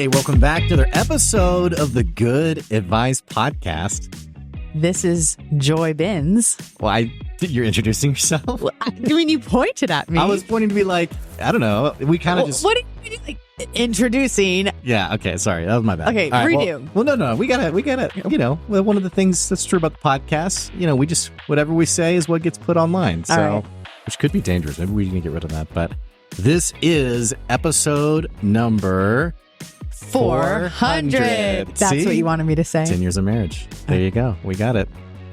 Hey, welcome back to another episode of the Good Advice Podcast. This is Joy Binns. Well, you're introducing yourself? Well, I mean, you pointed at me. I was pointing to be like, I don't know. We kind of just... What are you like introducing? Yeah, okay, sorry. That was my bad. Okay, all right, redo. Well, no. We gotta, one of the things that's true about the podcast, we just, whatever we say is what gets put online. So, right. Which could be dangerous. Maybe we need to get rid of that. But this is episode number 400. That's See? what you wanted me to say. 10 years of marriage. There you go. We got it.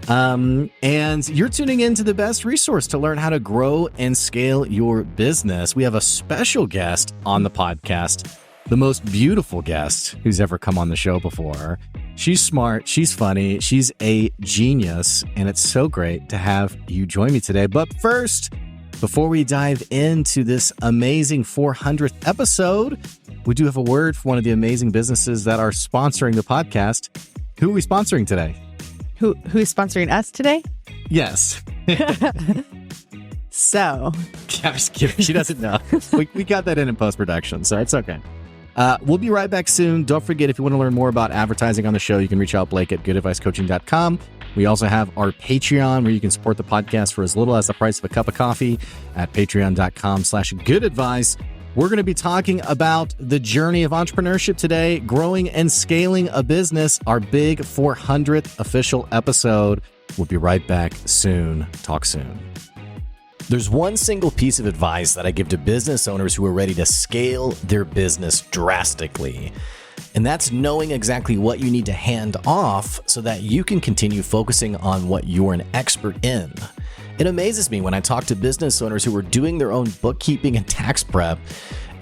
And you're tuning into the best resource to learn how to grow and scale your business. We have a special guest on the podcast, the most beautiful guest who's ever come on the show before. She's smart. She's funny. She's a genius. And it's so great to have you join me today. But first, before we dive into this amazing 400th episode, we do have a word for one of the amazing businesses that are sponsoring the podcast. Who are we sponsoring today? Who's sponsoring us today? Yes. So. Yeah, I'm just kidding. She doesn't know. We got that in post-production, so it's okay. We'll be right back soon. Don't forget, if you want to learn more about advertising on the show, you can reach out Blake at goodadvicecoaching.com. We also have our Patreon where you can support the podcast for as little as the price of a cup of coffee at patreon.com/goodadvice. We're going to be talking about the journey of entrepreneurship today, growing and scaling a business, our big 400th official episode. We'll be right back soon. Talk soon. There's one single piece of advice that I give to business owners who are ready to scale their business drastically. And that's knowing exactly what you need to hand off so that you can continue focusing on what you're an expert in. It amazes me when I talk to business owners who are doing their own bookkeeping and tax prep,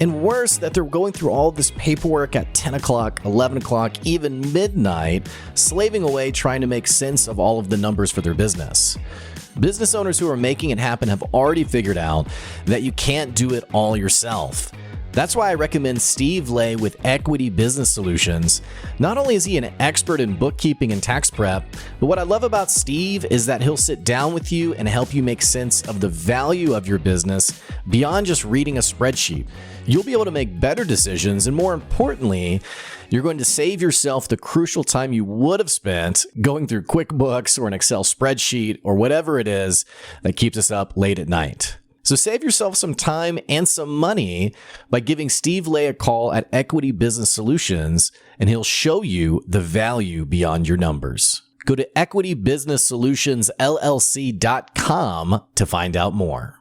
and worse, that they're going through all this paperwork at 10 o'clock, 11 o'clock, even midnight, slaving away trying to make sense of all of the numbers for their business. Business owners who are making it happen have already figured out that you can't do it all yourself. That's why I recommend Steve Lay with Equity Business Solutions. Not only is he an expert in bookkeeping and tax prep, but what I love about Steve is that he'll sit down with you and help you make sense of the value of your business beyond just reading a spreadsheet. You'll be able to make better decisions, and more importantly, you're going to save yourself the crucial time you would have spent going through QuickBooks or an Excel spreadsheet or whatever it is that keeps us up late at night. So save yourself some time and some money by giving Steve Lay a call at Equity Business Solutions, and he'll show you the value beyond your numbers. Go to equitybusinesssolutionsllc.com to find out more.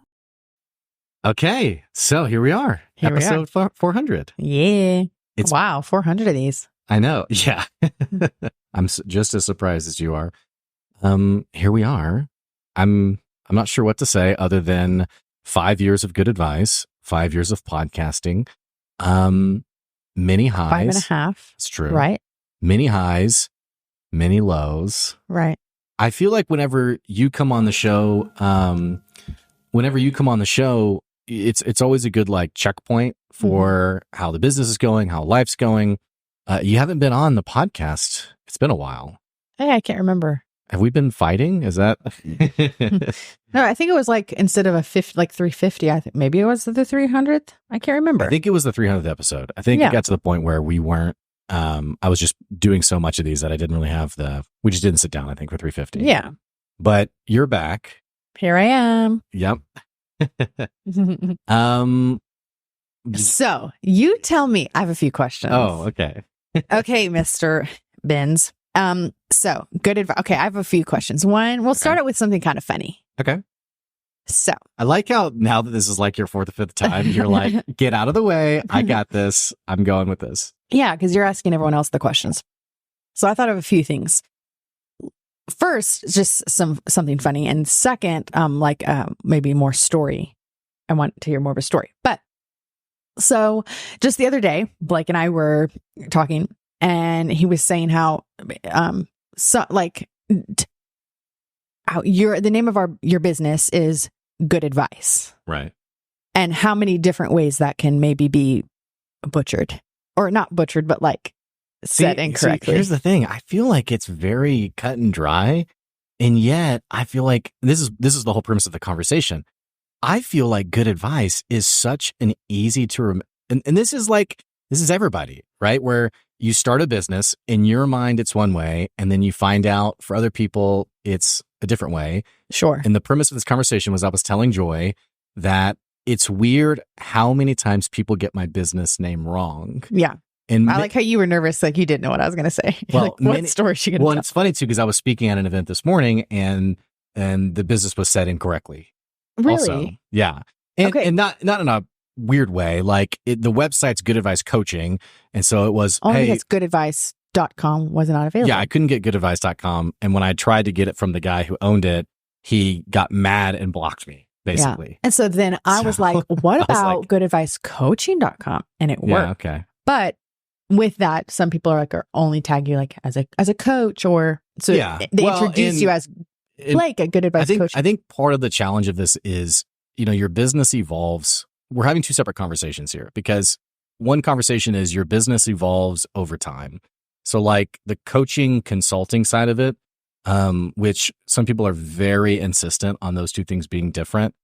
Okay, so here we are. Episode 400. Yeah. Wow, 400 of these. I know. Yeah. I'm just as surprised as you are. Here we are. I'm not sure what to say other than 5 years of good advice, 5 years of podcasting, many highs. 5.5. It's true. Right. Many highs, many lows. Right. I feel like whenever you come on the show, it's always a good checkpoint for how the business is going, how life's going. You haven't been on the podcast. It's been a while. Hey, I can't remember. Have we been fighting? Is that? No, I think it was instead of 350, I think maybe it was the 300th. I can't remember. I think it was the 300th episode. I think it got to the point where we weren't, I was just doing so much of these that I didn't really have we just didn't sit down, I think, for 350. Yeah. But you're back. Here I am. Yep. So you tell me, I have a few questions. Oh, okay. Okay, Mr. Binns. So good advice. Okay, I have a few questions. One, we'll start it with something kind of funny. Okay. So I like how now that this is your fourth or fifth time, you're like, get out of the way. I got this. I'm going with this. Yeah, because you're asking everyone else the questions. So I thought of a few things. First, just something funny. And second, maybe more story. I want to hear more of a story. But so just the other day, Blake and I were talking, and he was saying how, the name of your business is Good Advice. Right. And how many different ways that can maybe be butchered, or not butchered, but said incorrectly. Here's the thing. I feel like it's very cut and dry. And yet I feel like this is the whole premise of the conversation. I feel like Good Advice is such an easy to remember. And this is this is everybody, right? Where you start a business, in your mind, it's one way, and then you find out for other people, it's a different way. Sure. And the premise of this conversation was I was telling Joy that it's weird how many times people get my business name wrong. Yeah. And I like how you were nervous, like you didn't know what I was going to say. Well, like, what story is she going to tell? Well, it's funny too, because I was speaking at an event this morning and the business was said incorrectly. Really? Also. Yeah. And not in a weird way. Like the website's Good Advice Coaching. And so it was, Only because goodadvice.com was not available. Yeah, I couldn't get goodadvice.com. And when I tried to get it from the guy who owned it, he got mad and blocked me, basically. Yeah. And so then I was like, what about goodadvicecoaching.com? And it worked. Yeah, okay. But with that, some people are only tag you like as a coach, or so they introduce you as Blake at Good Advice Coaching. I think part of the challenge of this is, your business evolves. We're having two separate conversations here, because one conversation is your business evolves over time. So like the coaching consulting side of it, which some people are very insistent on those two things being different,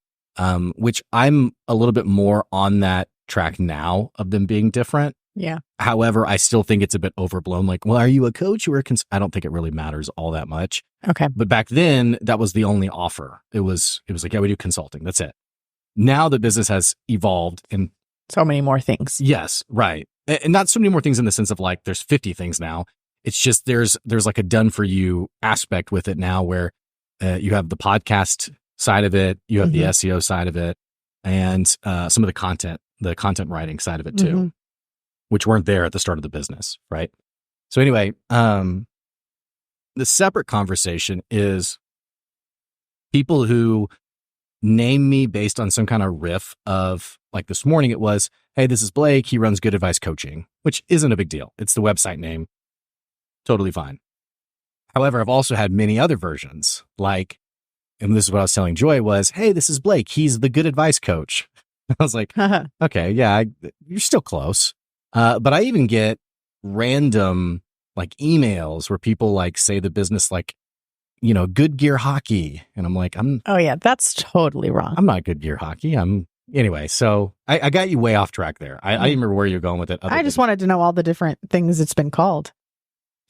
which I'm a little bit more on that track now of them being different. Yeah. However, I still think it's a bit overblown. Like, well, are you a coach or I don't think it really matters all that much. Okay. But back then, that was the only offer. It was like, yeah, we do consulting. That's it. Now the business has evolved and so many more things. Yes, right. And not so many more things in the sense of like there's 50 things now. It's just there's like a done for you aspect with it now, where you have the podcast side of it, you have the SEO side of it, and some of the content writing side of it too, which weren't there at the start of the business, right? So anyway, the separate conversation is people who name me based on some kind of riff of, like this morning it was, hey, this is Blake, he runs Good Advice Coaching, which isn't a big deal. It's the website name. Totally fine. However, I've also had many other versions, like, and this is what I was telling Joy was, hey, this is Blake, he's the Good Advice Coach. I was like, okay, yeah, you're still close. But I even get random like emails where people like say the business like, Good Gear Hockey. And I'm like, oh yeah, that's totally wrong. I'm not Good Gear Hockey. Anyway, so I got you way off track there. I didn't remember where you're going with it. I just wanted to know all the different things it's been called.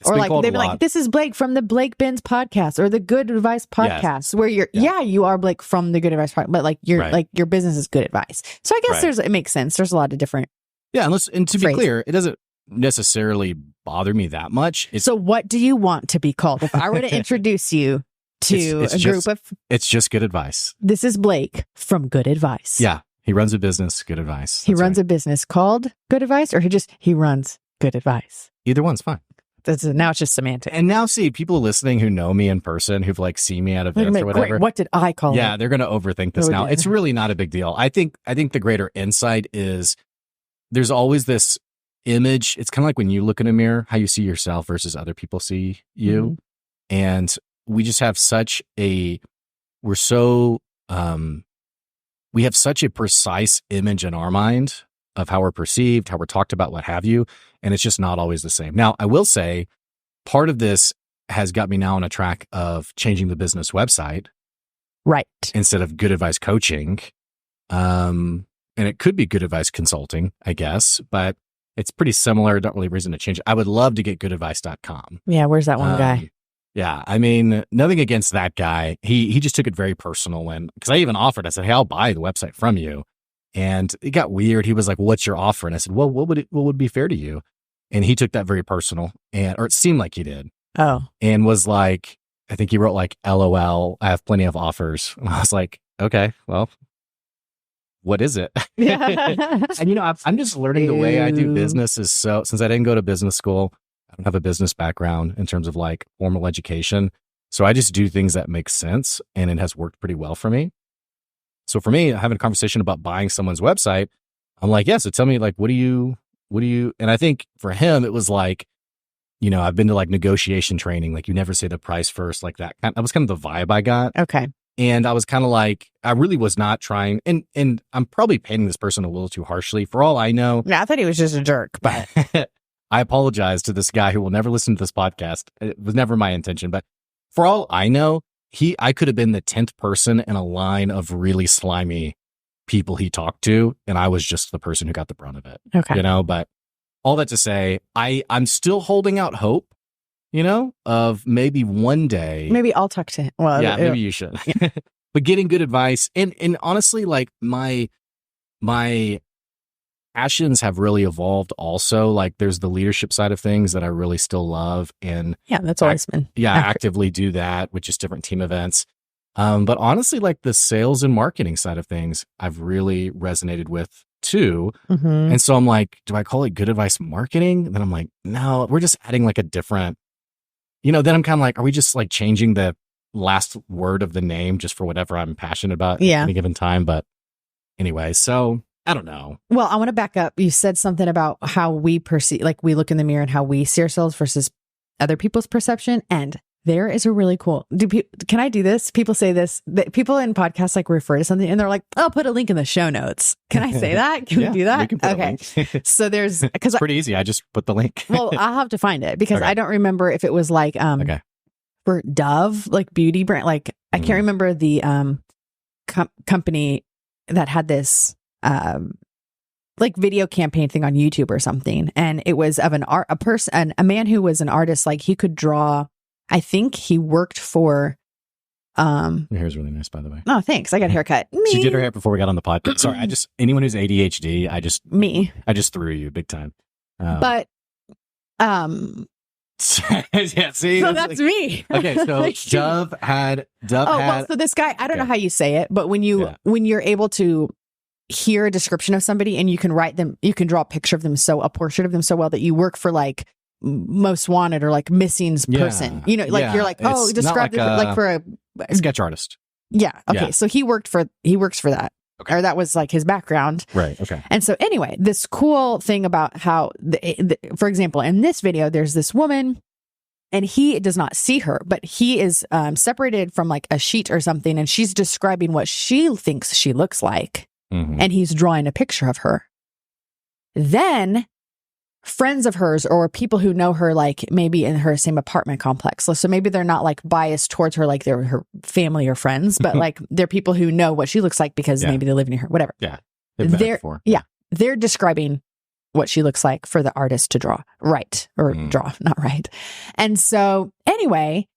Or like they'd be like, this is Blake from the Blake Benz podcast or the Good Advice podcast, where you are Blake from the Good Advice podcast, but like your business is Good Advice. So I guess it makes sense. There's a lot of different. Yeah. And to be clear, it doesn't necessarily bother me that much. So what do you want to be called? If I were to introduce you to group of. It's just Good Advice. This is Blake from Good Advice. Yeah. He runs a business, Good Advice. He runs a business called Good Advice, or he runs Good Advice? Either one's fine. Now it's just semantic. And now see, people listening who know me in person, who've like seen me at events or whatever. What did I call it? Yeah, they're going to overthink this now. It's really not a big deal. I think the greater insight is there's always this image. It's kind of like when you look in a mirror, how you see yourself versus other people see you. Mm-hmm. And we just have we have such a precise image in our mind of how we're perceived, how we're talked about, what have you. And it's just not always the same. Now, I will say part of this has got me now on a track of changing the business website. Right. Instead of Good Advice Coaching. And it could be Good Advice Consulting, I guess, but it's pretty similar. Don't really reason to change it. I would love to get goodadvice.com. Yeah. Where's that one guy? Yeah. I mean, nothing against that guy. He just took it very personal because I even offered, I said, hey, I'll buy the website from you. And it got weird. He was like, what's your offer? And I said, well, what would be fair to you? And he took that very personal, or it seemed like he did. Oh. And was like, I think he wrote like, LOL, I have plenty of offers. And I was like, okay, well, what is it? And I'm just learning the way I do business is since I didn't go to business school, I don't have a business background in terms of like formal education. So I just do things that make sense, and it has worked pretty well for me. So for me, having a conversation about buying someone's website, I'm like, yeah, so tell me like, what do you, and I think for him, it was like, I've been to like negotiation training, like you never say the price first, like that. That was kind of the vibe I got. Okay. And I was kind of like, I really was not trying, and I'm probably painting this person a little too harshly. For all I know. Yeah, I thought he was just a jerk, but. I apologize to this guy who will never listen to this podcast. It was never my intention, but for all I know, I could have been the 10th person in a line of really slimy people he talked to, and I was just the person who got the brunt of it. Okay. But all that to say, I'm still holding out hope, of maybe one day. Maybe I'll talk to him. Well, yeah, maybe you should. But getting good advice, and honestly, like my passions have really evolved also. Like there's the leadership side of things that I really still love. And yeah, that's always been. Yeah, actively do that, which is different team events. But honestly, like the sales and marketing side of things, I've really resonated with too. Mm-hmm. And so I'm like, do I call it good advice marketing? And then I'm like, no, we're just adding like a different, then I'm kind of like, are we just like changing the last word of the name just for whatever I'm passionate about at any given time? But anyway, so I don't know. Well, I want to back up. You said something about how we perceive, like we look in the mirror and how we see ourselves versus other people's perception. And there is a really cool, can I do this? People say this, people in podcasts like refer to something and they're like, I'll put a link in the show notes. Can I say that? Can we do that? We can put okay. A link. So there's, it's pretty easy. I just put the link. Well, I'll have to find it because I don't remember if it was like, for Dove, like beauty brand, like I can't remember the, company that had this, like video campaign thing on YouTube or something. And it was of a man who was an artist, like he could draw. I think he worked for, your hair's really nice, by the way. Oh, thanks. I got a haircut. She did her hair before we got on the pod. Sorry. Anyone who's ADHD, I just threw you big time. But, yeah, see, so that's me. Okay, so Dove had. Well, so this guy, I don't know how you say it, but when you're able to hear a description of somebody and you can you can draw a picture of them, a portrait of them so well that you work for like Most Wanted or like missing person. You're like, describe like for a sketch artist. Yeah. Okay. Yeah. So he works for that. Okay. Or that was like his background. Right. Okay. And so anyway, this cool thing about how, for example, in this video, there's this woman and he does not see her, but he is separated from like a sheet or something. And she's describing what she thinks she looks like. Mm-hmm. And he's drawing a picture of her. Then friends of hers or people who know her, like maybe in her same apartment complex. So maybe they're not like biased towards her, like they're her family or friends, but like they're people who know what she looks like because maybe they live near her, whatever. Yeah. They're describing what she looks like for the artist to draw. Right. Or draw, not right. And so anyway,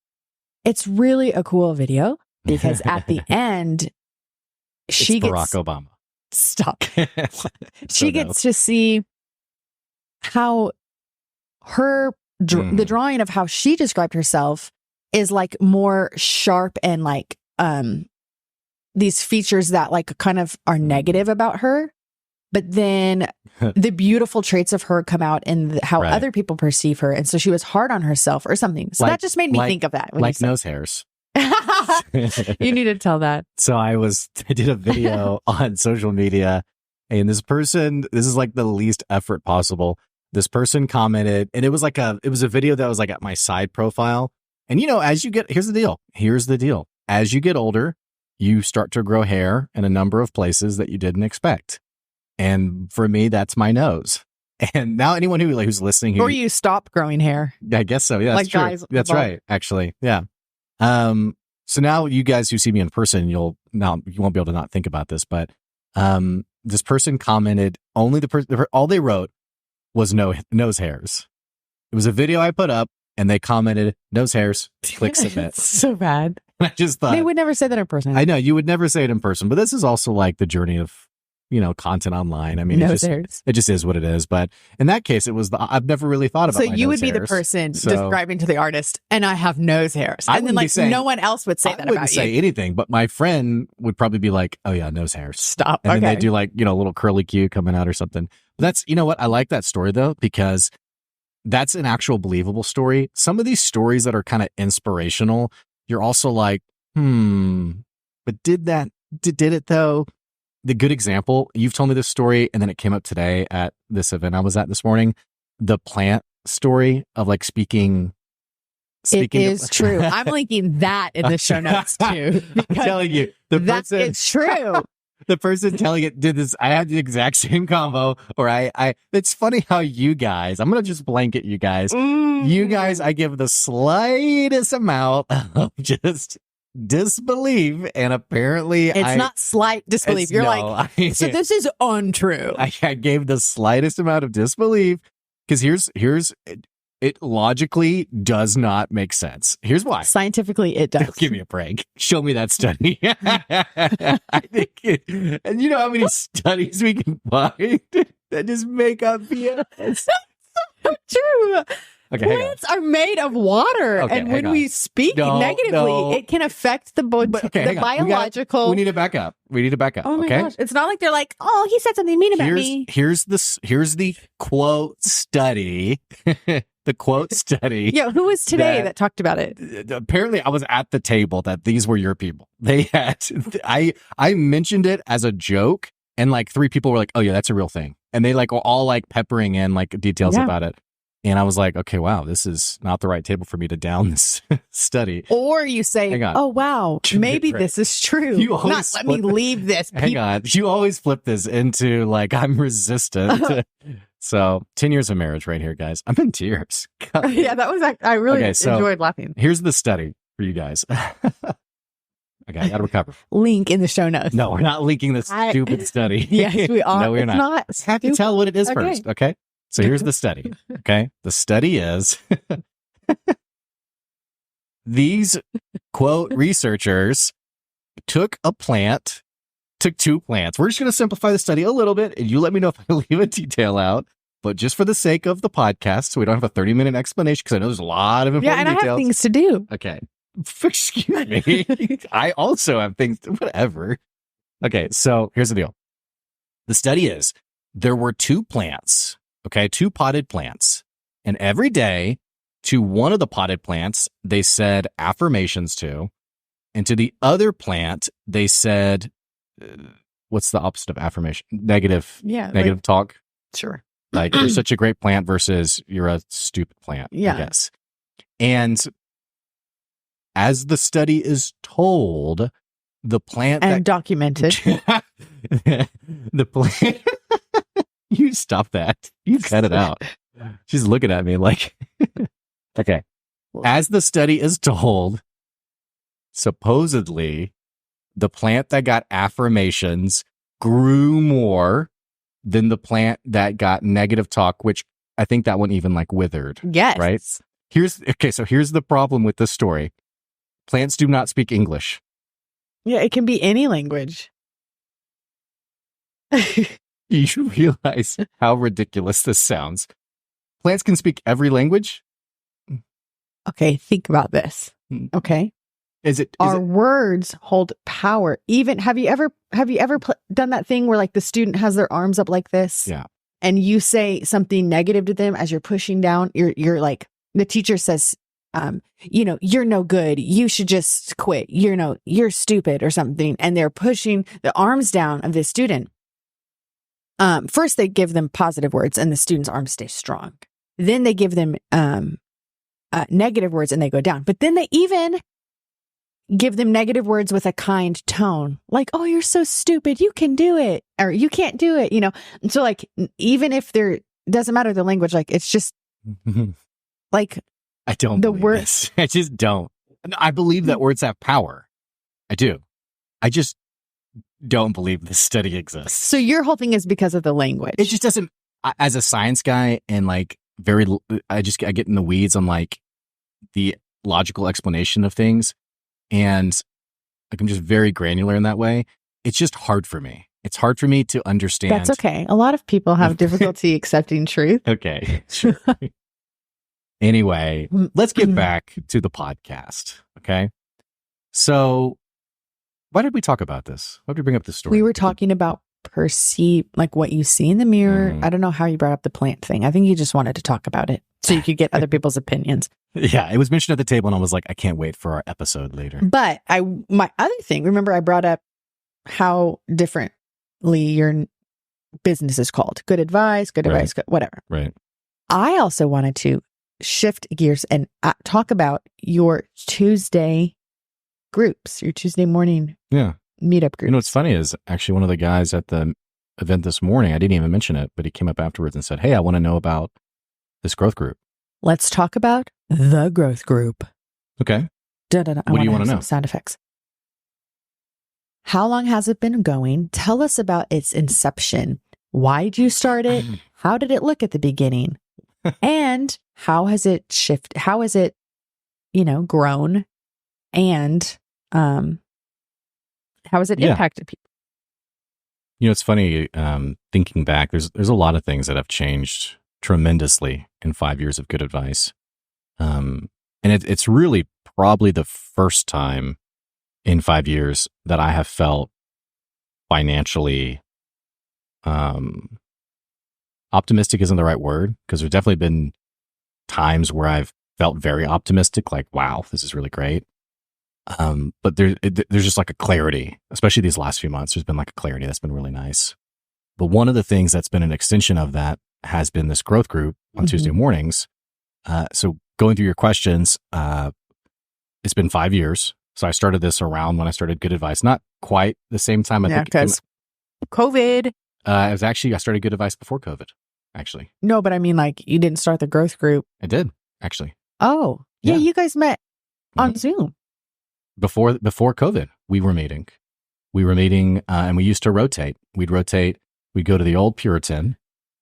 it's really a cool video because at the end, she gets Barack Obama. Stop. She gets to see how the drawing of how she described herself is like more sharp and like these features that like kind of are negative about her, but then the beautiful traits of her come out in how other people perceive her, and so she was hard on herself or something. So that just made me think of that. Like nose hairs. You need to tell that. So I did a video on social media, and this is like the least effort possible. This person commented, and it was a video that was like at my side profile. And here's the deal. As you get older, you start to grow hair in a number of places that you didn't expect. And for me, that's my nose. And now anyone who's listening, or you stop growing hair. I guess so. Yeah, that's true. Guys, that's right. Actually, yeah. So now you guys who see me in person, you won't be able to not think about this, but this person commented, all they wrote was nose hairs. It was a video I put up and they commented nose hairs, click submit. So bad. I just thought they would never say that in person. I know you would never say it in person, but this is also like the journey of content online. I mean, it just is what it is. But in that case, it was I've never really thought about. So you would be the person describing to the artist, and I have nose hairs, and then no one else would say that about you. I wouldn't say anything, but my friend would probably be like, "Oh yeah, nose hairs." Stop. And then they do like a little curly Q coming out or something. But that's what I like that story though, because that's an actual believable story. Some of these stories that are kind of inspirational, you're also like, but did it though? The good example, you've told me this story, and then it came up today at this event I was at this morning. The plant story of like speaking. It is true. I'm linking that in the show notes too. I'm telling you, it's true. The person telling it did this. I had the exact same combo. Or it's funny how you guys. I'm gonna just blanket you guys. You guys, I give the slightest amount of just disbelief, and apparently it's not slight disbelief. You're so this is untrue. I gave the slightest amount of disbelief, Because it logically does not make sense. Here's why. Scientifically, it does. Give me a break. Show me that study. I think and you know how many studies we can find that just make up BS. True. Okay, Plants are made of water, Okay, and hang when on. we speak No, negatively, no. it can affect the hang on. biological. We need to back up. Oh my okay? gosh! It's not like they're like, oh, he said something mean about me. Here's the quote study. The quote study. Yeah, who was today that talked about it? Apparently, I was at the table that these were your people. They had I mentioned it as a joke, and like 3 people were like, "Oh yeah, that's a real thing," and they like were all like peppering in like details about it. And I was like, okay, wow, this is not the right table for me to down this study. Or you say, oh, wow, maybe this is true. Not let me leave this. Hang on. You always flip this into like, I'm resistant. So 10 years of marriage right here, guys. I'm in tears. God. Yeah, that was, I really enjoyed laughing. Here's the study for you guys. Okay, I got to recover. Link in the show notes. No, we're not linking this stupid study. Yes, we are. No, we're not. Have to tell what it is first, okay? So here's the study, okay? The study is these, quote, researchers took 2 plants. We're just going to simplify the study a little bit, and you let me know if I leave a detail out. But just for the sake of the podcast, so we don't have a 30-minute explanation, because I know there's a lot of important details. Yeah, and I have things to do. Okay. Excuse me. I also have things, whatever. Okay, so here's the deal. The study is, there were 2 plants. Okay, 2 potted plants. And every day to one of the potted plants, they said affirmations to. And to the other plant, they said, what's the opposite of affirmation? Negative talk. Sure. Like, you're such a great plant versus you're a stupid plant, I guess. And as the study is told, the plant documented. The plant... You stop that. You cut it out. She's looking at me like, okay. As the study is told, supposedly the plant that got affirmations grew more than the plant that got negative talk, which I think that one even like withered. Yes. Right? So here's the problem with this story. Plants do not speak English. Yeah, it can be any language. You realize how ridiculous this sounds. Plants can speak every language. Okay, think about this. Okay. Our words hold power. Even have you ever done that thing where like the student has their arms up like this? Yeah. And you say something negative to them as you're pushing down. You're like, the teacher says, you're no good. You should just quit. You're stupid or something. And they're pushing the arms down of the student. First, they give them positive words and the student's arms stay strong. Then they give them negative words and they go down. But then they even give them negative words with a kind tone, like, oh, you're so stupid. You can do it. Or you can't do it. And so like, even if doesn't matter the language, like it's just like, I don't believe this. I just don't. I believe that words have power. I do. I just don't believe this study exists. So your whole thing is because of the language. It just doesn't, as a science guy and like I get in the weeds on like the logical explanation of things. And like, I'm just very granular in that way. It's just hard for me. It's hard for me to understand. That's okay. A lot of people have difficulty accepting truth. Okay. Sure. Anyway, let's get back to the podcast. Okay. So why did we talk about this? Why did we bring up this story? We were talking about perceive, like what you see in the mirror. I don't know how you brought up the plant thing. I think you just wanted to talk about it so you could get other people's opinions. Yeah, it was mentioned at the table and I was like, I can't wait for our episode later. But my other thing, remember I brought up how differently your business is called. Good advice, whatever. Right. I also wanted to shift gears and talk about your Tuesday groups, your Tuesday morning meetup groups. You know what's funny is actually one of the guys at the event this morning, I didn't even mention it, but he came up afterwards and said, hey, I want to know about this growth group. Let's talk about the growth group. Okay. What do you want to know? Sound effects. How long has it been going? Tell us about its inception. Why did you start it? How did it look at the beginning? And how has it shifted? How has it, grown? And how has it impacted people? It's funny, thinking back, there's a lot of things that have changed tremendously in 5 years of good advice. And it's really probably the first time in 5 years that I have felt financially, optimistic isn't the right word, because there's definitely been times where I've felt very optimistic, like, wow, this is really great. But there's just like a clarity, especially these last few months. There's been like a clarity that's been really nice. But one of the things that's been an extension of that has been this growth group on Tuesday mornings. So going through your questions, it's been 5 years. So I started this around when I started Good Advice, not quite the same time. I think because COVID. I started Good Advice before COVID, actually. No, but I mean, like, you didn't start the growth group. I did, actually. Oh, yeah. You guys met on Zoom. Before COVID, we were meeting, and we used to rotate. We'd go to the old Puritan.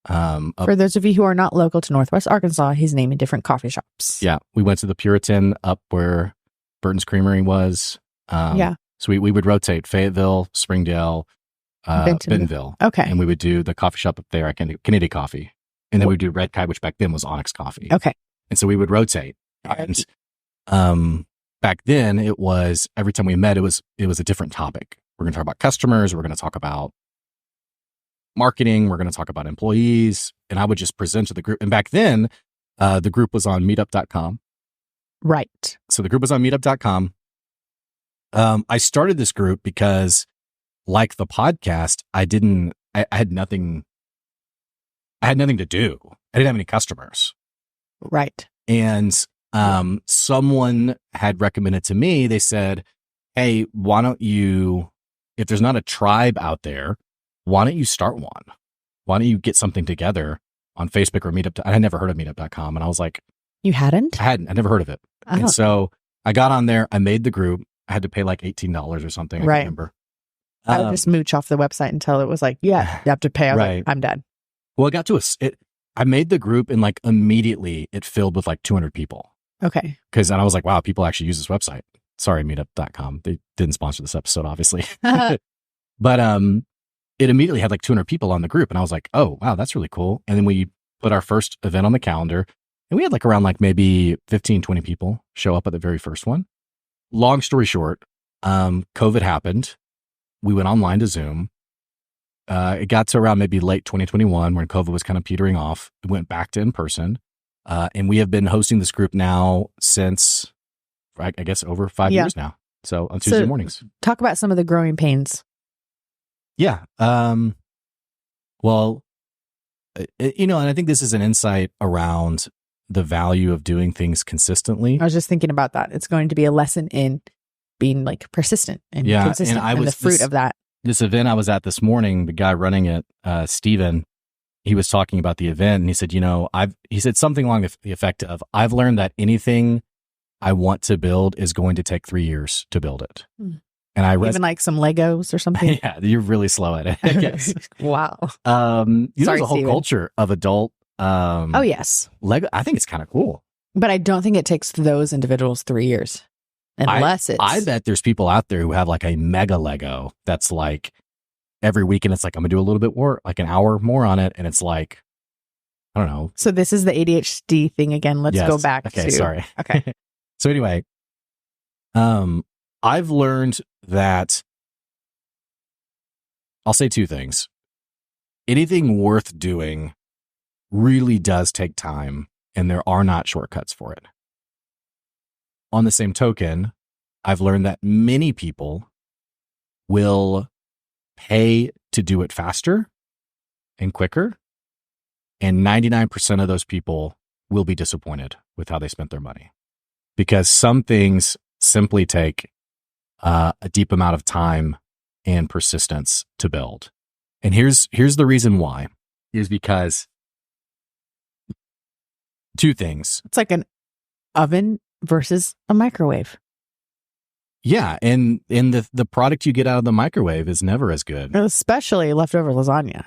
For those of you who are not local to Northwest Arkansas, he's naming different coffee shops. Yeah, we went to the Puritan up where Burton's Creamery was. So we would rotate Fayetteville, Springdale, Bentonville. Okay. And we would do the coffee shop up there at Kennedy Coffee. And then we'd do Red Kite, which back then was Onyx Coffee. Okay. And so we would rotate. And back then it was, every time we met, it was a different topic. We're going to talk about customers. We're going to talk about marketing. We're going to talk about employees. And I would just present to the group. And back then, the group was on meetup.com. Right. So the group was on meetup.com. I started this group because, like the podcast, I had nothing to do. I didn't have any customers. Right. And someone had recommended to me, they said, hey, why don't you, if there's not a tribe out there, why don't you start one? Why don't you get something together on Facebook or Meetup? I had never heard of meetup.com. And I was like, you hadn't? I never heard of it. Oh. And so I got on there, I made the group. I had to pay like $18 or something. I can't remember. I would just mooch off the website until it was like, yeah, you have to pay. I was like, I'm done. Well, it got to I made the group and like immediately it filled with like 200 people. Okay. And I was like, wow, people actually use this website. Sorry, meetup.com. They didn't sponsor this episode, obviously. But it immediately had like 200 people on the group. And I was like, oh, wow, that's really cool. And then we put our first event on the calendar. And we had like around like maybe 15, 20 people show up at the very first one. Long story short, COVID happened. We went online to Zoom. It got to around maybe late 2021 when COVID was kind of petering off. It went back to in person. And we have been hosting this group now since, I guess, over 5 years now. So on Tuesday mornings. Talk about some of the growing pains. Yeah. Well, and I think this is an insight around the value of doing things consistently. I was just thinking about that. It's going to be a lesson in being like persistent and consistent, and the fruit of that. This event I was at this morning, the guy running it, Steven, he was talking about the event and he said, he said something along the effect of, I've learned that anything I want to build is going to take 3 years to build it. And I even like some Legos or something. Yeah, you're really slow at it, I guess. Wow. There's a whole culture of adult. Oh yes, Lego. I think it's kind of cool, but I don't think it takes those individuals 3 years, unless I bet there's people out there who have like a mega Lego that's like every weekend. It's like I'm gonna do a little bit more, like an hour more on it, and it's like I don't know. So this is the ADHD thing again. Let's go back. Okay, sorry. Okay. So anyway, I've learned that I'll say two things. Anything worth doing really does take time, and there are not shortcuts for it. On the same token, I've learned that many people will pay to do it faster and quicker, and 99% of those people will be disappointed with how they spent their money, because some things simply take a deep amount of time and persistence to build. And here's the reason why, is because two things. It's like an oven versus a microwave. Yeah, and the product you get out of the microwave is never as good. Especially leftover lasagna.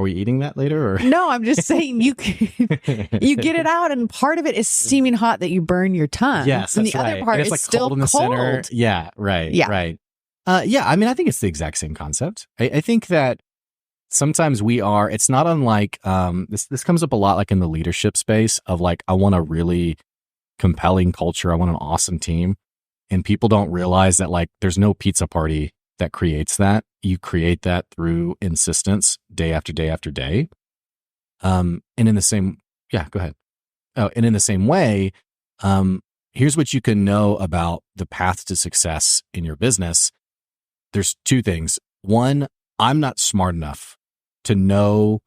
Are we eating that later? Or No, I'm just saying you get it out, and part of it is steaming hot that you burn your tongue. Yes, and that's the right. other part and it's is like still cold in the center. Yeah, right. Yeah. Right. Yeah, I mean, I think it's the exact same concept. I think that sometimes it's not unlike, this comes up a lot like in the leadership space of like, I want a really compelling culture. I want an awesome team. And people don't realize that like, there's no pizza party that creates that. You create that through insistence day after day after day. And in the same, yeah, go ahead. Oh, and in the same way, here's what you can know about the path to success in your business. There's two things. One, I'm not smart enough to know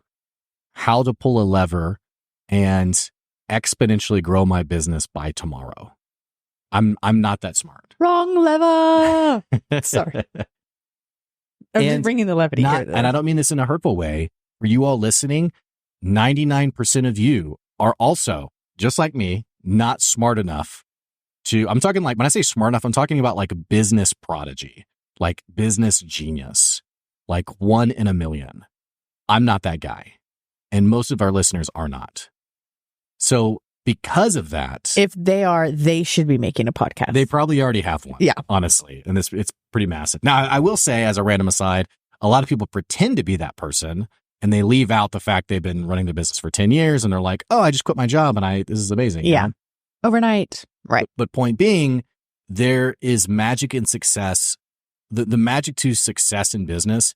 how to pull a lever and exponentially grow my business by tomorrow. I'm not that smart. Wrong lever. Sorry. I'm just bringing the levity here. And I don't mean this in a hurtful way. For you all listening, 99% of you are also, just like me, not smart enough I'm talking like, when I say smart enough, I'm talking about like a business prodigy, like business genius, like 1 in a million. I'm not that guy. And most of our listeners are not. So because of that, if they are, they should be making a podcast. They probably already have one. Yeah. Honestly. And it's pretty massive. Now, I will say, as a random aside, a lot of people pretend to be that person and they leave out the fact they've been running the business for 10 years and they're like, oh, I just quit my job and this is amazing. Yeah. You know? Overnight. Right. But point being, there is magic in success. The magic to success in business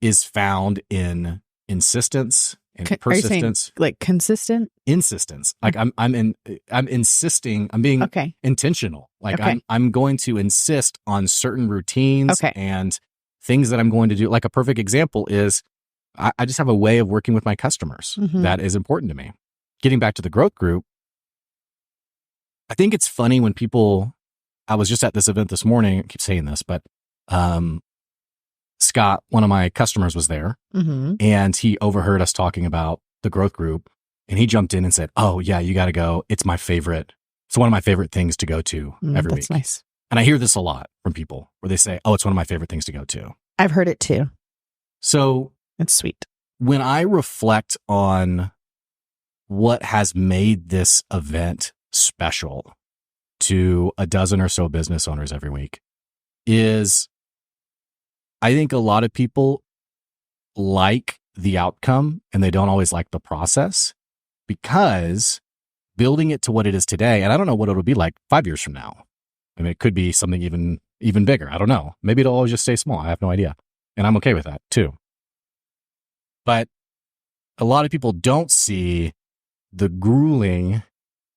is found in insistence and persistence. Like consistent? Insistence. Like I'm insisting, I'm being intentional. Like I'm going to insist on certain routines and things that I'm going to do. Like a perfect example is I just have a way of working with my customers that is important to me. Getting back to the growth group, I think it's funny when I was just at this event this morning, I keep saying this, but Scott, one of my customers, was there and he overheard us talking about the growth group and he jumped in and said, oh yeah, you got to go. It's my favorite. It's one of my favorite things to go to every week. That's nice. And I hear this a lot from people where they say, oh, it's one of my favorite things to go to. I've heard it too. So it's sweet. When I reflect on what has made this event special to a dozen or so business owners every week is I think a lot of people like the outcome and they don't always like the process because building it to what it is today, and I don't know what it'll be like 5 years from now. I mean, it could be something even bigger. I don't know. Maybe it'll always just stay small. I have no idea. And I'm okay with that too. But a lot of people don't see the grueling,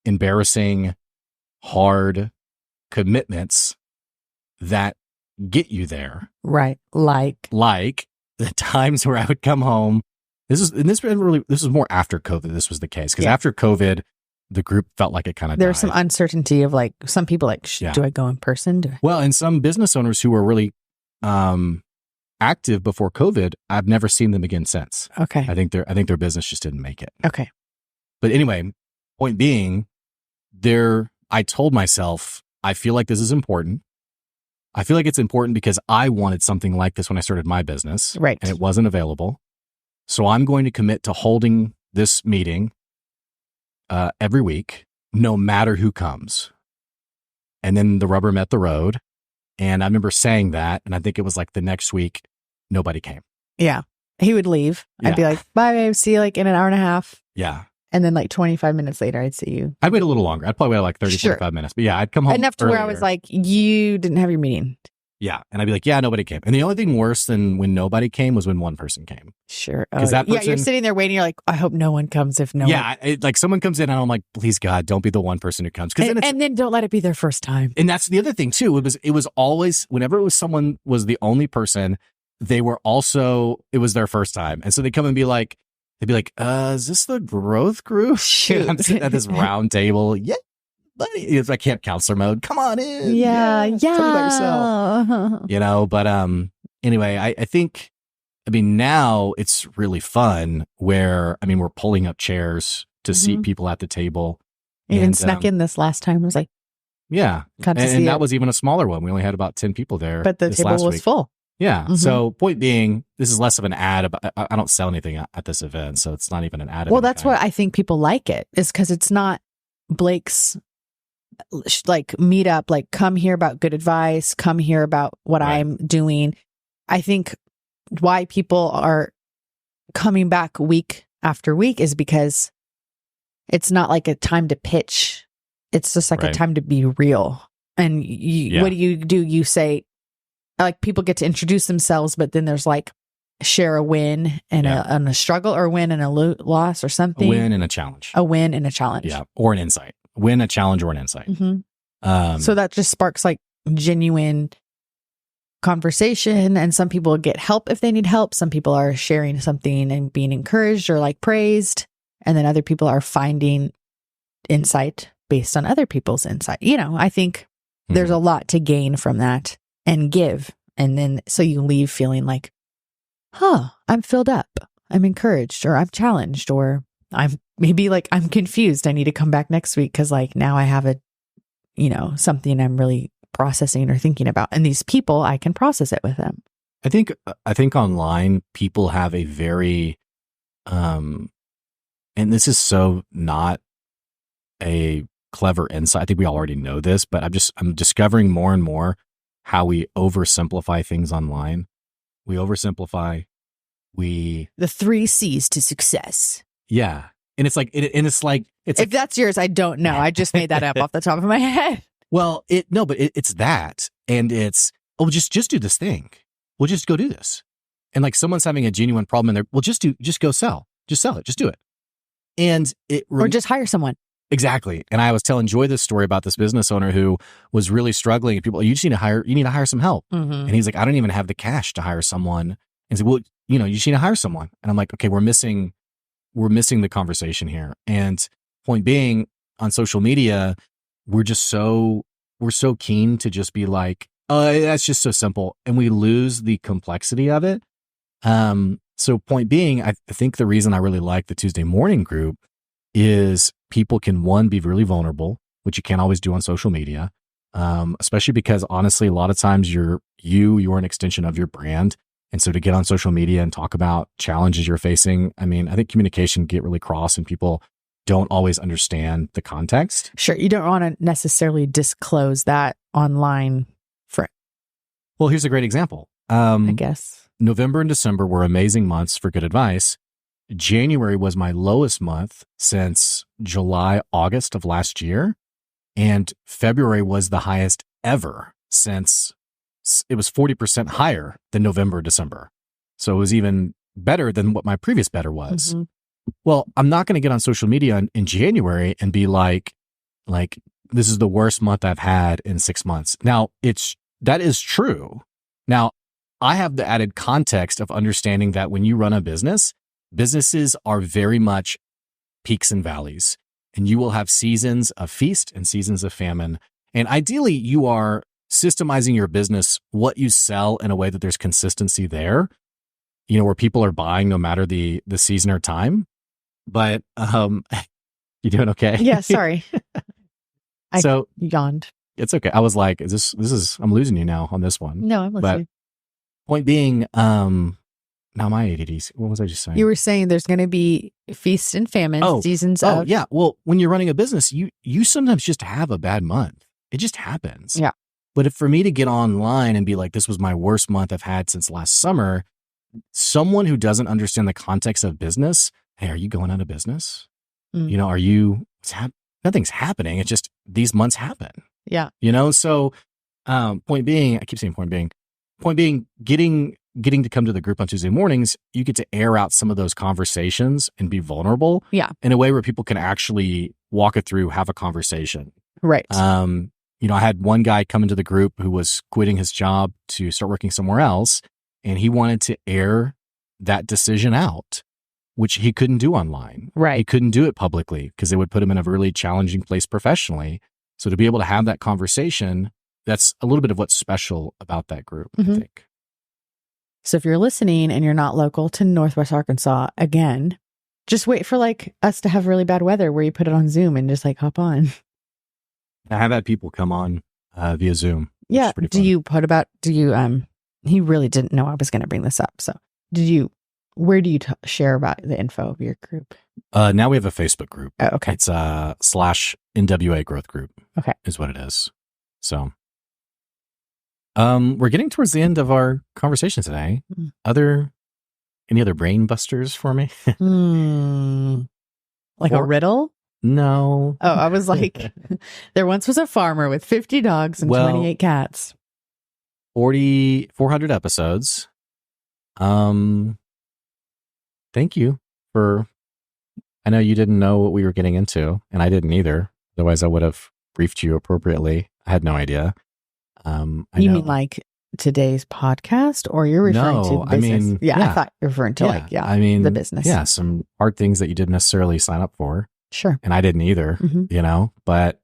embarrassing, hard commitments that get you there. Right. Like the times where I would come home. This was more after COVID. This was the case because after COVID, the group felt like it kind of There was some uncertainty of like some people like, do I go in person? Well, and some business owners who were really active before COVID, I've never seen them again since. Okay. I think their business just didn't make it. Okay. But anyway, point being, I told myself, I feel like this is important. I feel like it's important because I wanted something like this when I started my business. Right. And it wasn't available. So I'm going to commit to holding this meeting every week, no matter who comes. And then the rubber met the road. And I remember saying that. And I think it was like the next week, nobody came. Yeah. He would leave. Yeah. I'd be like, bye, babe. See you like in an hour and a half. Yeah. And then like 25 minutes later, I'd see you. I'd wait a little longer. I'd probably wait like 30, 45 minutes. But yeah, I'd come home enough to earlier. where I was like, you didn't have your meeting. Yeah. And I'd be like, yeah, nobody came. And the only thing worse than when nobody came was when one person came. Sure. Because that person, you're sitting there waiting. You're like, I hope no one comes if no one. Like someone comes in and I'm like, please God, don't be the one person who comes. And then don't let it be their first time. And that's the other thing too. It was always, whenever it was someone was the only person, it was their first time. And so they come and they'd be like, is this the growth group? Shoot. I'm sitting at this round table. Yeah, buddy. It's like camp counselor mode. Come on in. Yeah. Tell me about yourself. But anyway, I think, now it's really fun where, we're pulling up chairs to seat people at the table. Even snuck in this last time. I was like, yeah. And that was even a smaller one. We only had about 10 people there. But the table was full. Yeah. Mhm. So point being, this is less of an ad. I don't sell anything at this event, so it's not even an ad. Well, that's what I think people like it, is because it's not Blake's like meet up, like come here about good advice, come here about what Right. I'm doing. I think why people are coming back week after week is because it's not like a time to pitch. It's just like Right. a time to be real. And what do? You say, like, people get to introduce themselves, but then there's like share a win and a struggle, or a win and a loss or something. A win and a challenge. A win and a challenge. Yeah. Or an insight. Win, a challenge, or an insight. Mm-hmm. So that just sparks like genuine conversation. And some people get help if they need help. Some people are sharing something and being encouraged or like praised. And then other people are finding insight based on other people's insight. You know, I think there's a lot to gain from that and give. And then so you leave feeling like, I'm filled up, I'm encouraged, or I'm challenged, or I'm maybe like I'm confused. I need to come back next week because like now I have something I'm really processing or thinking about. And these people, I can process it with them. I think online people have a very, and this is so not a clever insight. I think we already know this, but I'm discovering more and more how we oversimplify things online. We oversimplify. The 3 C's to success. Yeah. And it's like, if that's yours, I don't know. I just made that up off the top of my head. Well, it's that. And it's, just do this thing. We'll just go do this. And like someone's having a genuine problem in there. Well, just go sell. Just sell it. Just do it. And or just hire someone. Exactly. And I was telling Joy this story about this business owner who was really struggling. And people, you need to hire some help. Mm-hmm. And he's like, I don't even have the cash to hire someone. And said, well, you just need to hire someone. And I'm like, okay, we're missing the conversation here. And point being, on social media, we're so keen to just be like, oh, that's just so simple. And we lose the complexity of it. So point being, I think the reason I really like the Tuesday morning group is people can, one, be really vulnerable, which you can't always do on social media. Especially because honestly, a lot of times you're an extension of your brand. And so to get on social media and talk about challenges you're facing, I mean, I think communication get really cross and people don't always understand the context. Sure. You don't want to necessarily disclose that online. Well, here's a great example. I guess. November and December were amazing months for good advice. January was my lowest month since July, August of last year. And February was the highest ever since it was 40% higher than November, December. So it was even better than what my previous better was. Mm-hmm. Well, I'm not going to get on social media in January and be like, this is the worst month I've had in 6 months. Now, that is true. Now, I have the added context of understanding that when you run a business, businesses are very much peaks and valleys, and you will have seasons of feast and seasons of famine. And ideally, you are systemizing your business, what you sell, in a way that there's consistency there, where people are buying no matter the season or time. But you doing okay? Yeah, sorry. So yawned. It's okay. I was like, I'm losing you now on this one. No, I'm listening. But point being, now my ADD, what was I just saying? You were saying there's going to be feasts and famines, seasons of. Oh, yeah. Well, when you're running a business, you sometimes just have a bad month. It just happens. Yeah. But for me to get online and be like, this was my worst month I've had since last summer, someone who doesn't understand the context of business, hey, are you going out of business? Nothing's happening. It's just these months happen. Yeah. So point being, I keep saying point being, getting to come to the group on Tuesday mornings, you get to air out some of those conversations and be vulnerable. Yeah. In a way where people can actually walk it through, have a conversation. Right. I had one guy come into the group who was quitting his job to start working somewhere else, and he wanted to air that decision out, which he couldn't do online. Right. He couldn't do it publicly because it would put him in a really challenging place professionally. So to be able to have that conversation, that's a little bit of what's special about that group, I think. So if you're listening and you're not local to Northwest Arkansas, again, just wait for us to have really bad weather where you put it on Zoom and just hop on. I have had people come on via Zoom. Yeah. Do you he really didn't know I was going to bring this up. So where do you share about the info of your group? Now we have a Facebook group. Oh, okay. It's /NWA growth group. Okay. Is what it is. So, we're getting towards the end of our conversation today. Any other brain busters for me? Like a riddle? No. Oh, I was like, there once was a farmer with 50 dogs and 28 cats. 400 episodes. Thank you I know you didn't know what we were getting into, and I didn't either. Otherwise, I would have briefed you appropriately. I had no idea. You mean like today's podcast, or you're referring to business? I thought you were referring to the business. Yeah, some hard things that you didn't necessarily sign up for. Sure. And I didn't either, but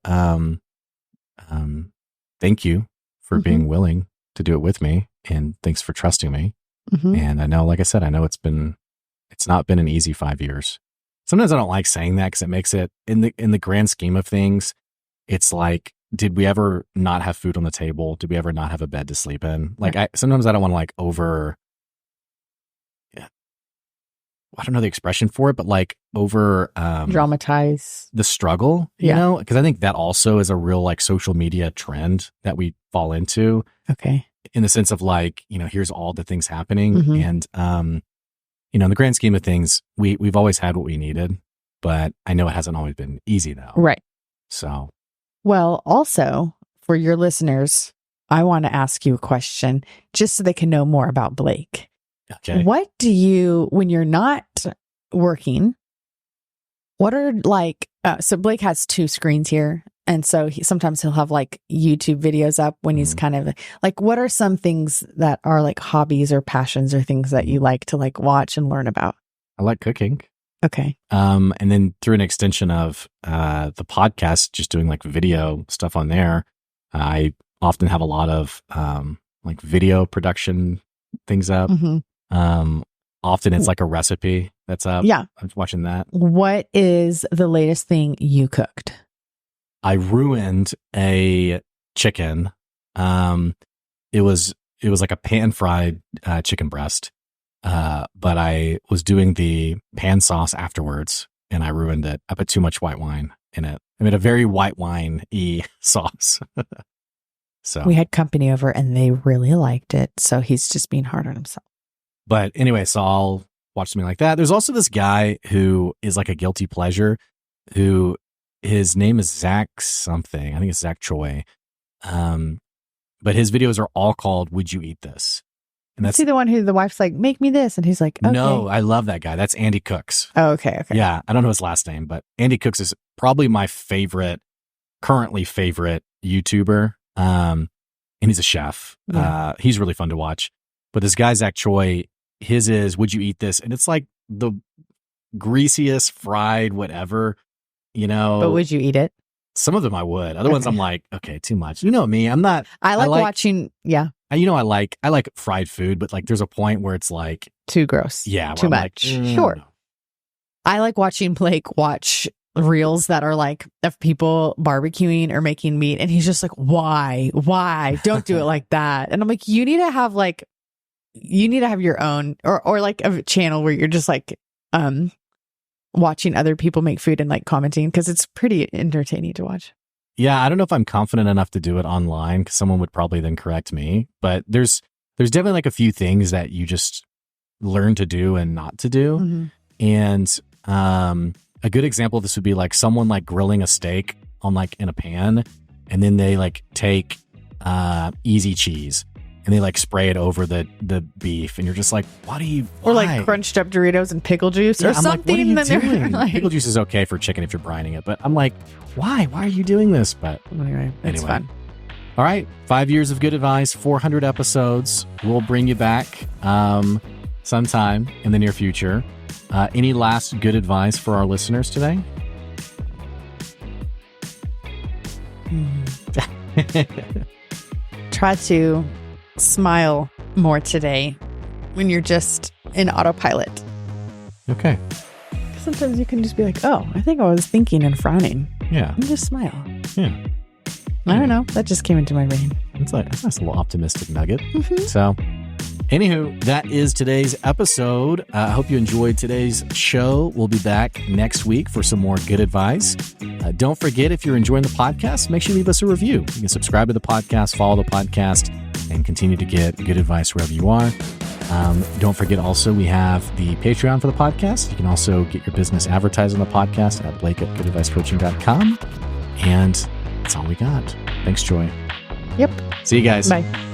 thank you for being willing to do it with me, and thanks for trusting me. And I know, like I said, it's not been an easy 5 years. Sometimes I don't like saying that because it makes it, in the grand scheme of things, it's like, did we ever not have food on the table? Did we ever not have a bed to sleep in? Like, sometimes I don't want to I don't know the expression for it, but like dramatize the struggle, you know? Because I think that also is a real like social media trend that we fall into. Okay. In the sense of like, here's all the things happening. And, in the grand scheme of things, we've always had what we needed, but I know it hasn't always been easy though. Right. So. Well, also for your listeners, I want to ask you a question just so they can know more about Blake. Okay. What do you, when you're not working, what are like, so Blake has 2 screens here. And so sometimes he'll have like YouTube videos up when he's kind of like, what are some things that are like hobbies or passions or things that you like to like watch and learn about? I like cooking. Okay. And then through an extension of the podcast, just doing like video stuff on there, I often have a lot of like video production things up. Often it's like a recipe that's up. Yeah. I'm watching that. What is the latest thing you cooked? I ruined a chicken. It was like a pan fried chicken breast. But I was doing the pan sauce afterwards and I ruined it. I put too much white wine in it. I made a very white wine-y sauce. So we had company over and they really liked it. So he's just being hard on himself. But anyway, so I'll watch something like that. There's also this guy who is like a guilty pleasure who his name is Zach something. I think it's Zach Choi. But his videos are all called "Would You Eat This?" And that's the one who the wife's like, "Make me this," and he's like, "Okay." No, I love that guy. That's Andy Cooks. Oh, okay. Yeah, I don't know his last name, but Andy Cooks is probably my currently favorite YouTuber. And he's a chef. Yeah. He's really fun to watch. But this guy Zach Choi, his is "Would You Eat This?" And it's like the greasiest fried whatever. But would you eat it? Some of them I would. Other ones I'm like, okay, too much. You know me. I'm not. I like watching. Yeah. I like fried food, but like there's a point where it's like too gross. Yeah. Too much. Sure. No. I like watching Blake watch reels that are like of people barbecuing or making meat, and he's just like, why? Don't do it like that. And I'm like, you need to have your own or like a channel where you're just like watching other people make food and like commenting, because it's pretty entertaining to watch. Yeah, I don't know if I'm confident enough to do it online because someone would probably then correct me. But there's definitely like a few things that you just learn to do and not to do. And a good example of this would be like someone like grilling a steak on like in a pan, and then they like take easy cheese and they like spray it over the beef, and you're just like, what are you? Why? Or like crunched up Doritos and pickle juice or something. Like, what are you doing? Like, pickle juice is okay for chicken if you're brining it, but I'm like, why? Why are you doing this? But anyway, it's fun. All right, 5 years of good advice, 400 episodes. We'll bring you back sometime in the near future. Any last good advice for our listeners today? Try to smile more today when you're just in autopilot. Okay. Sometimes you can just be like, oh, I think I was thinking and frowning. Yeah. And just smile. Yeah. I don't know. That just came into my brain. It's a nice little optimistic nugget. So, Anywho, that is today's episode. I hope you enjoyed today's show. We'll be back next week for some more good advice. Don't forget, if you're enjoying the podcast, make sure you leave us a review. You can subscribe to the podcast, follow the podcast, and continue to get good advice wherever you are. Don't forget also, we have the Patreon for the podcast. You can also get your business advertised on the podcast at blake@goodadvicecoaching.com. And that's all we got. Thanks, Joy. Yep. See you guys. Bye.